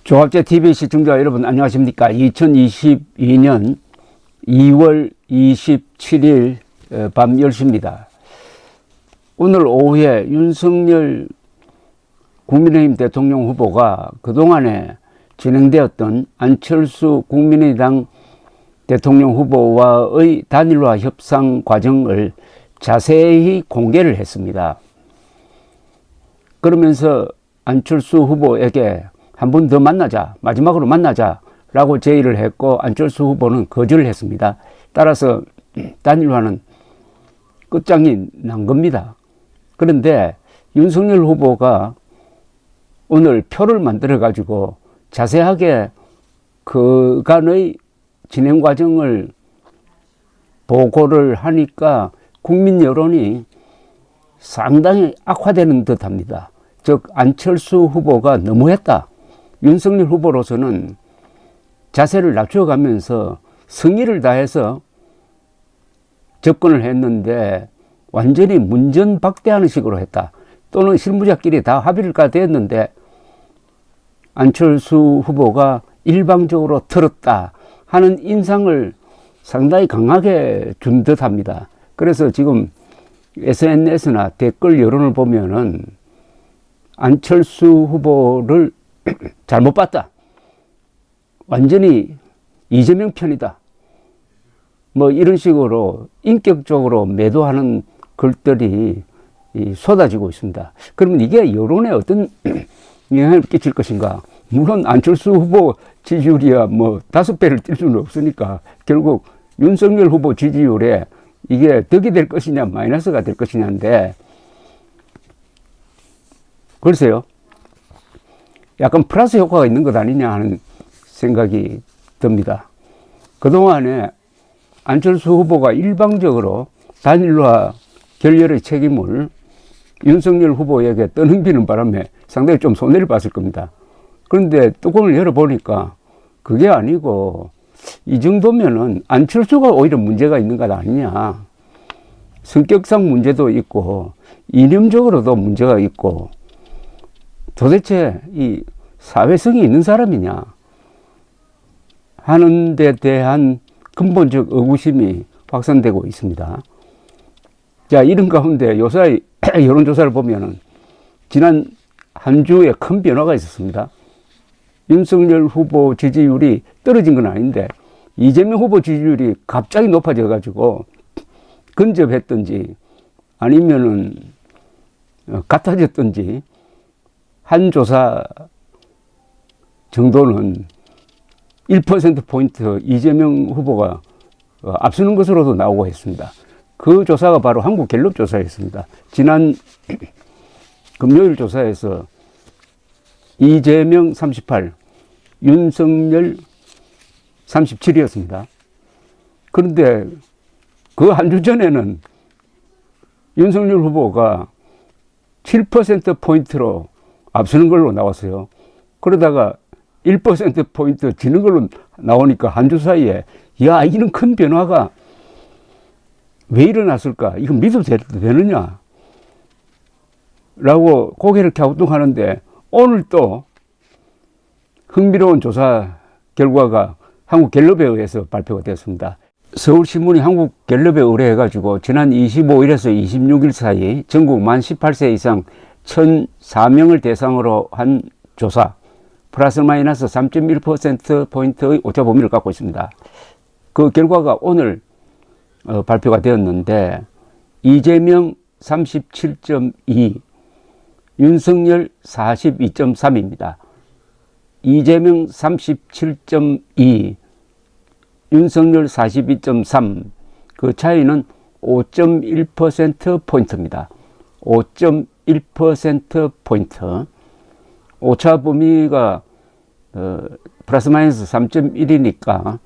조합제 TV 시청자 여러분 안녕하십니까? 2022년 2월 27일 밤 10시입니다. 오늘 오후에 윤석열 국민의힘 대통령 후보가 그동안에 진행되었던 안철수 국민의당 대통령 후보와의 단일화 협상 과정을 자세히 공개를 했습니다. 그러면서 안철수 후보에게 한 번 더 만나자, 마지막으로 만나자 라고 제의를 했고 안철수 후보는 거절을 했습니다. 따라서 단일화는 끝장이 난 겁니다. 그런데 윤석열 후보가 오늘 표를 만들어 가지고 자세하게 그간의 진행 과정을 보고를 하니까 국민 여론이 상당히 악화되는 듯 합니다. 즉 안철수 후보가 너무했다. 윤석열 후보로서는 자세를 낮춰가면서 성의를 다해서 접근을 했는데 완전히 문전박대하는 식으로 했다. 또는 실무자끼리 다 합의가 되었는데 안철수 후보가 일방적으로 틀었다 하는 인상을 상당히 강하게 준 듯합니다. 그래서 지금 SNS나 댓글 여론을 보면은 안철수 후보를 잘못 봤다. 완전히 이재명 편이다. 뭐 이런 식으로 인격적으로 매도하는 글들이 쏟아지고 있습니다. 그러면 이게 여론에 어떤 영향을 끼칠 것인가? 물론 안철수 후보 지지율이야 뭐 5배를 뛸 수는 없으니까 결국 윤석열 후보 지지율에 이게 덕이 될 것이냐 마이너스가 될 것이냐인데 글쎄요. 약간 플러스 효과가 있는 것 아니냐 하는 생각이 듭니다. 그동안에 안철수 후보가 일방적으로 단일화 결렬의 책임을 윤석열 후보에게 떠넘기는 바람에 상당히 좀 손해를 봤을 겁니다. 그런데 뚜껑을 열어보니까 그게 아니고 이 정도면은 안철수가 오히려 문제가 있는 것 아니냐. 성격상 문제도 있고 이념적으로도 문제가 있고 도대체 이 사회성이 있는 사람이냐 하는 데 대한 근본적 의구심이 확산되고 있습니다. 자, 이런 가운데 요사이 여론조사를 보면은 지난 한 주에 큰 변화가 있었습니다. 윤석열 후보 지지율이 떨어진 건 아닌데 이재명 후보 지지율이 갑자기 높아져 가지고 근접했든지 아니면은 같아졌든지 한 조사 정도는 1%포인트 이재명 후보가 앞서는 것으로도 나오고 했습니다. 그 조사가 바로 한국갤럽 조사였습니다. 지난 금요일 조사에서 이재명 38, 윤석열 37이었습니다. 그런데 그 한 주 전에는 윤석열 후보가 7%포인트로 앞서는 걸로 나왔어요. 그러다가 1%포인트 지는 걸로 나오니까 한 주 사이에 야, 이런 큰 변화가 왜 일어났을까? 이거 믿어도 되느냐? 라고 고개를 갸우뚱하는데 오늘 또 흥미로운 조사 결과가 한국갤럽에 의해서 발표가 되었습니다. 서울신문이 한국갤럽에 의뢰해가지고 지난 25일에서 26일 사이 전국 만 18세 이상 1,004명을 대상으로 한 조사 플러스 마이너스 3.1%포인트의 오차 범위를 갖고 있습니다. 그 결과가 오늘 발표가 되었는데 이재명 37.2, 윤석열 42.3입니다. 이재명 37.2, 윤석열 42.3, 그 차이는 5.1%포인트입니다. 5.1%포인트. 오차 범위가 플러스 마이너스 3.1이니까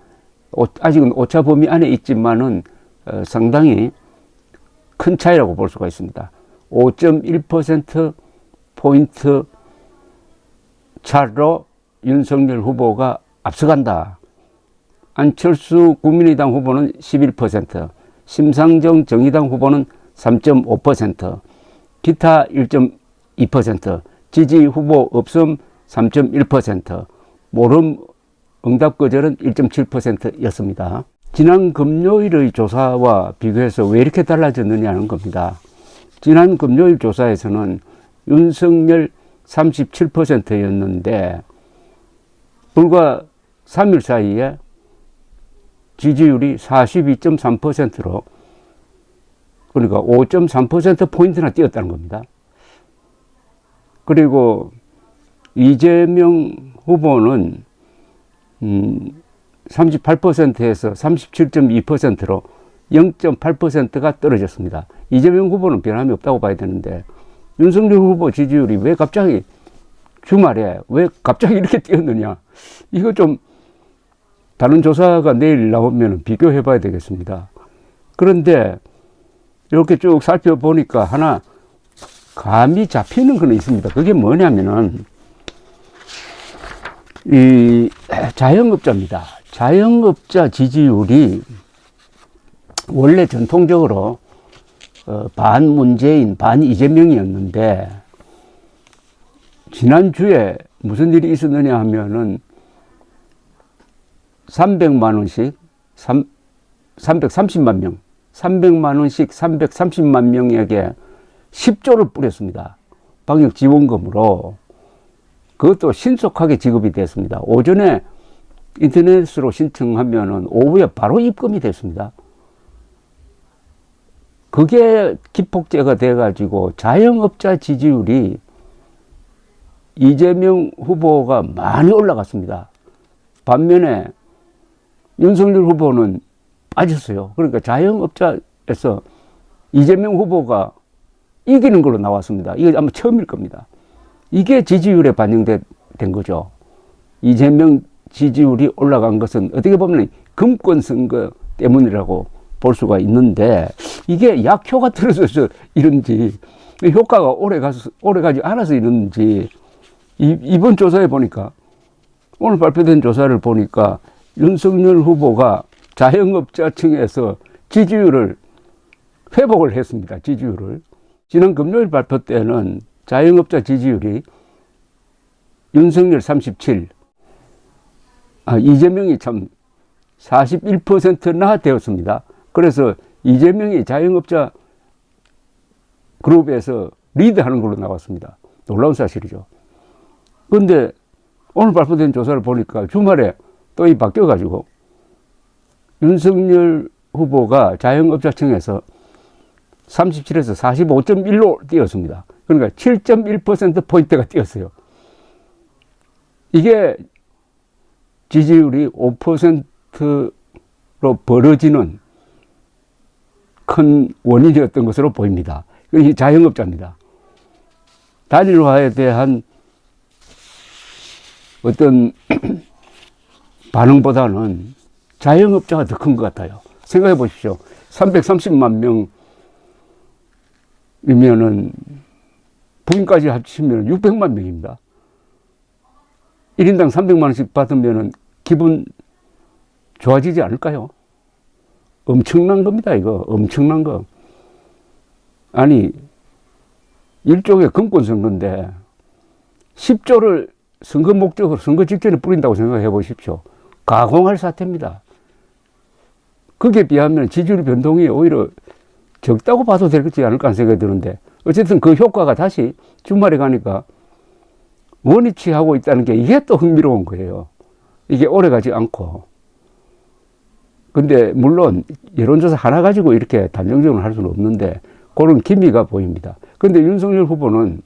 아직은 오차 범위 안에 있지만은 상당히 큰 차이라고 볼 수가 있습니다. 5.1%포인트 차로 윤석열 후보가 앞서간다. 안철수 국민의당 후보는 11%, 심상정 정의당 후보는 3.5%, 기타 1.2%, 지지 후보 없음 3.1%, 모름 응답 거절은 1.7%였습니다. 지난 금요일의 조사와 비교해서 왜 이렇게 달라졌느냐는 겁니다. 지난 금요일 조사에서는 윤석열 37%였는데 불과 3일 사이에 지지율이 42.3%로 그러니까 5.3%포인트나 뛰었다는 겁니다. 그리고 이재명 후보는 38%에서 37.2%로 0.8%가 떨어졌습니다. 이재명 후보는 변함이 없다고 봐야 되는데 윤석열 후보 지지율이 왜 갑자기 주말에 왜 갑자기 이렇게 뛰었느냐. 이거 좀 다른 조사가 내일 나오면 비교해 봐야 되겠습니다. 그런데 이렇게 쭉 살펴보니까 하나 감이 잡히는 건 있습니다. 그게 뭐냐면은 이 자영업자입니다. 자영업자 지지율이 원래 전통적으로 반 문재인, 반 이재명이었는데 지난주에 무슨 일이 있었느냐 하면은 300만 원씩 330만 명, 300만 원씩 330만 명에게 10조를 뿌렸습니다. 방역 지원금으로. 그것도 신속하게 지급이 됐습니다. 오전에 인터넷으로 신청하면은 오후에 바로 입금이 됐습니다. 그게 기폭제가 돼가지고 자영업자 지지율이 이재명 후보가 많이 올라갔습니다. 반면에 윤석열 후보는 빠졌어요. 그러니까 자영업자에서 이재명 후보가 이기는 걸로 나왔습니다. 이게 아마 처음일 겁니다. 이게 지지율에 반영된 거죠. 이재명 지지율이 올라간 것은 어떻게 보면 금권 선거 때문이라고 볼 수가 있는데 이게 약효가 떨어져서 이런지 효과가 오래가지 않아서 이런지 이번 조사에 보니까 오늘 발표된 조사를 보니까 윤석열 후보가 자영업자층에서 지지율을 회복을 했습니다. 지지율을. 지난 금요일 발표 때는 자영업자 지지율이 윤석열 37, 이재명이 참 41%나 되었습니다. 그래서 이재명이 자영업자 그룹에서 리드하는 걸로 나왔습니다. 놀라운 사실이죠. 그런데 오늘 발표된 조사를 보니까 주말에 또 바뀌어가지고 윤석열 후보가 자영업자층에서 37에서 45.1로 뛰었습니다. 그러니까 7.1%포인트가 뛰었어요. 이게 지지율이 5%로 벌어지는 큰 원인이었던 것으로 보입니다. 이 자영업자입니다. 단일화에 대한 어떤 반응보다는 자영업자가 더 큰 것 같아요. 생각해 보십시오. 330만 명이면은 부인까지 합치면 600만 명입니다. 1인당 300만 원씩 받으면은 기분 좋아지지 않을까요? 엄청난 겁니다, 이거. 엄청난 거. 아니, 일종의 금권 선거인데 10조를 선거 목적으로 선거 직전에 뿌린다고 생각해 보십시오. 가공할 사태입니다. 거기에 비하면 지지율 변동이 오히려 적다고 봐도 되지 않을까 하는 생각이 드는데 어쨌든 그 효과가 다시 주말에 가니까 원위치하고 있다는 게 이게 또 흥미로운 거예요. 이게 오래가지 않고. 근데 물론 여론조사 하나 가지고 이렇게 단정적으로 할 수는 없는데 그런 기미가 보입니다. 근데 윤석열 후보는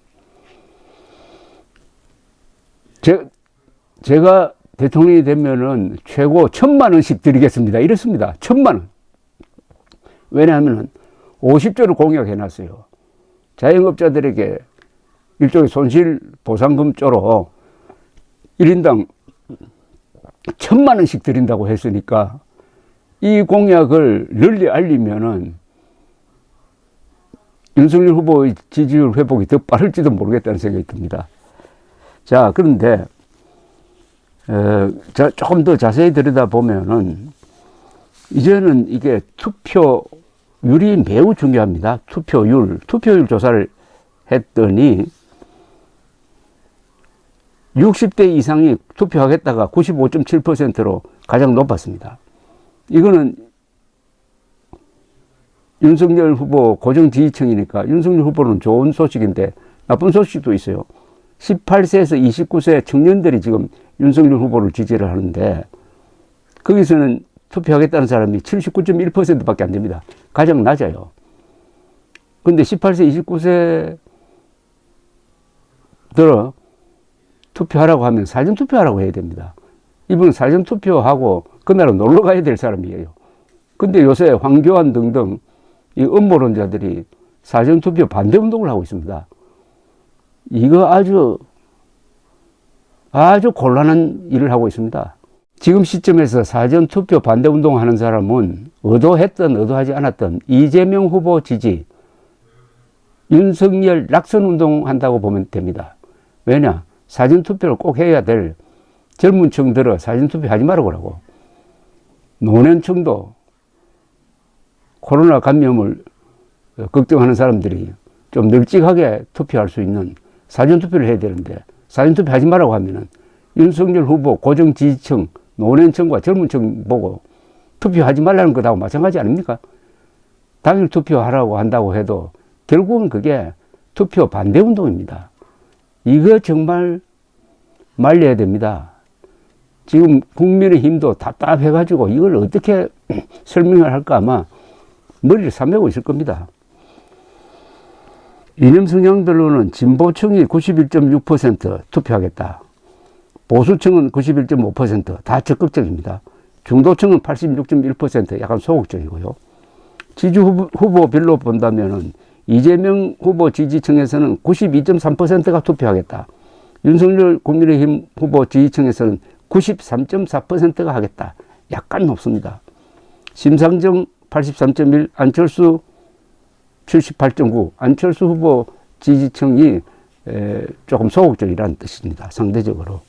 제가 대통령이 되면은 최고 1,000만 원씩 드리겠습니다. 이랬습니다. 1,000만 원. 왜냐하면 50조를 공약해 놨어요. 자영업자들에게 일종의 손실 보상금 조로 1인당 1,000만 원씩 드린다고 했으니까 이 공약을 널리 알리면은 윤석열 후보의 지지율 회복이 더 빠를지도 모르겠다는 생각이 듭니다. 자, 그런데 조금 더 자세히 들여다보면은 이제는 이게 투표율이 매우 중요합니다. 투표율 조사를 했더니 60대 이상이 투표하겠다가 95.7%로 가장 높았습니다. 이거는 윤석열 후보 고정 지지층이니까 윤석열 후보는 좋은 소식인데 나쁜 소식도 있어요. 18세에서 29세 청년들이 지금 윤석열 후보를 지지를 하는데 거기서는 투표하겠다는 사람이 79.1%밖에 안 됩니다. 가장 낮아요. 근데 18세, 29세 들어 투표하라고 하면 사전투표하라고 해야 됩니다. 이분은 사전투표하고 그날은 놀러 가야 될 사람이에요. 근데 요새 황교안 등등 이 음모론자들이 사전투표 반대운동을 하고 있습니다. 이거 아주 곤란한 일을 하고 있습니다. 지금 시점에서 사전투표 반대운동 하는 사람은 의도했든 의도하지 않았든 이재명 후보 지지, 윤석열 낙선운동 한다고 보면 됩니다. 왜냐? 사전투표를 꼭 해야 될 젊은 층들은 사전투표 하지 말라고 하고, 노년층도 코로나 감염을 걱정하는 사람들이 좀 널찍하게 투표할 수 있는 사전투표를 해야 되는데, 사전투표 하지 말라고 하면은 윤석열 후보 고정 지지층, 노년층과 젊은 층 보고 투표하지 말라는 것하고 마찬가지 아닙니까? 당일 투표하라고 한다고 해도 결국은 그게 투표 반대운동입니다. 이거 정말 말려야 됩니다. 지금 국민의힘도 답답해가지고 이걸 어떻게 설명을 할까 아마 머리를 싸매고 있을 겁니다. 이념 성향별로는 진보층이 91.6% 투표하겠다. 보수층은 91.5%다 적극적입니다. 중도층은 86.1% 약간 소극적이고요. 지지 후보별로 본다면은 이재명 후보 지지층에서는 92.3%가 투표하겠다. 윤석열 국민의힘 후보 지지층에서는 93.4%가 하겠다. 약간 높습니다. 심상정 83.1, 안철수 78.9, 안철수 후보 지지층이 조금 소극적이라는 뜻입니다. 상대적으로.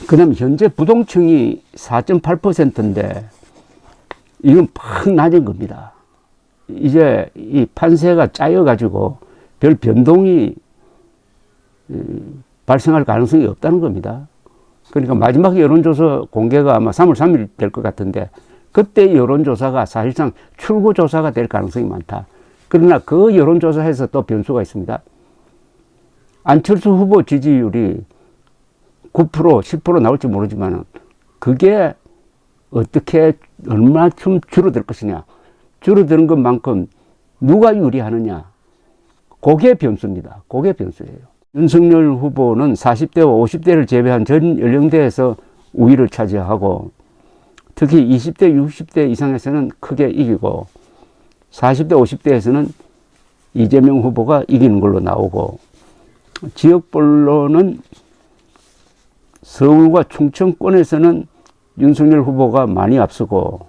그 다음에 현재 부동층이 4.8%인데 이건 팍 낮은 겁니다. 이제 이 판세가 짜여가지고 별 변동이 발생할 가능성이 없다는 겁니다. 그러니까 마지막 여론조사 공개가 아마 3월 3일 될 것 같은데 그때 여론조사가 사실상 출구조사가 될 가능성이 많다. 그러나 그 여론조사에서 또 변수가 있습니다. 안철수 후보 지지율이 9%, 10% 나올지 모르지만 그게 어떻게 얼마큼 줄어들 것이냐. 줄어드는 것만큼 누가 유리하느냐. 그게 변수입니다. 그게 변수예요. 윤석열 후보는 40대와 50대를 제외한 전 연령대에서 우위를 차지하고 특히 20대, 60대 이상에서는 크게 이기고 40대, 50대에서는 이재명 후보가 이기는 걸로 나오고 지역별로는 서울과 충청권에서는 윤석열 후보가 많이 앞서고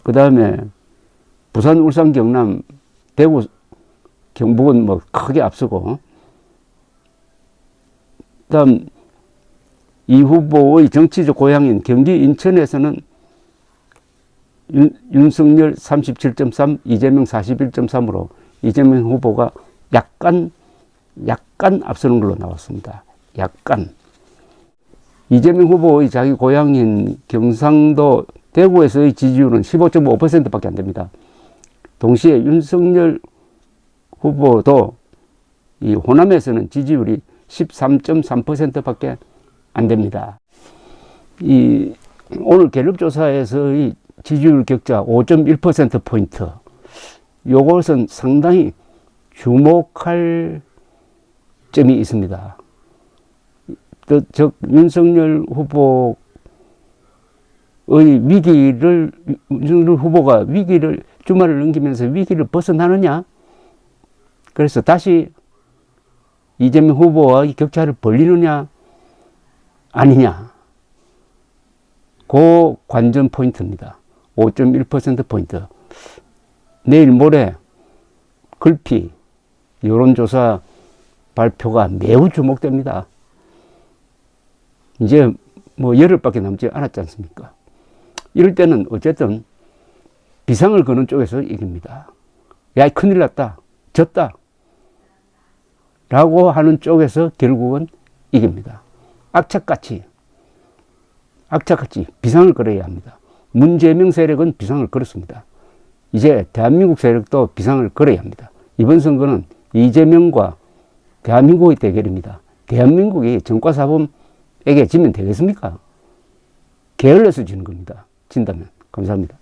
그 다음에 부산, 울산, 경남, 대구, 경북은 뭐 크게 앞서고 그 다음 이 후보의 정치적 고향인 경기 인천에서는 윤석열 37.3, 이재명 41.3으로 이재명 후보가 약간 앞서는 걸로 나왔습니다. 약간. 이재명 후보의 자기 고향인 경상도 대구에서의 지지율은 15.5%밖에 안 됩니다. 동시에 윤석열 후보도 이 호남에서는 지지율이 13.3%밖에 안 됩니다. 이 오늘 갤럽조사에서의 지지율 격차 5.1%포인트. 요것은 상당히 주목할 점이 있습니다. 즉 윤석열 후보의 위기를 윤석열 후보가 위기를 주말을 넘기면서 위기를 벗어나느냐? 그래서 다시 이재명 후보와의 격차를 벌리느냐? 아니냐? 그 관전 포인트입니다. 5.1%포인트. 내일 모레 글피 여론조사 발표가 매우 주목됩니다. 이제 뭐 열흘밖에 남지 않았지 않습니까? 이럴 때는 어쨌든 비상을 거는 쪽에서 이깁니다. 야, 큰일 났다. 졌다. 라고 하는 쪽에서 결국은 이깁니다. 악착같이 비상을 걸어야 합니다. 문재명 세력은 비상을 걸었습니다. 이제 대한민국 세력도 비상을 걸어야 합니다. 이번 선거는 이재명과 대한민국의 대결입니다. 대한민국이 정과사범에게 지면 되겠습니까? 게을러서 지는 겁니다. 진다면. 감사합니다.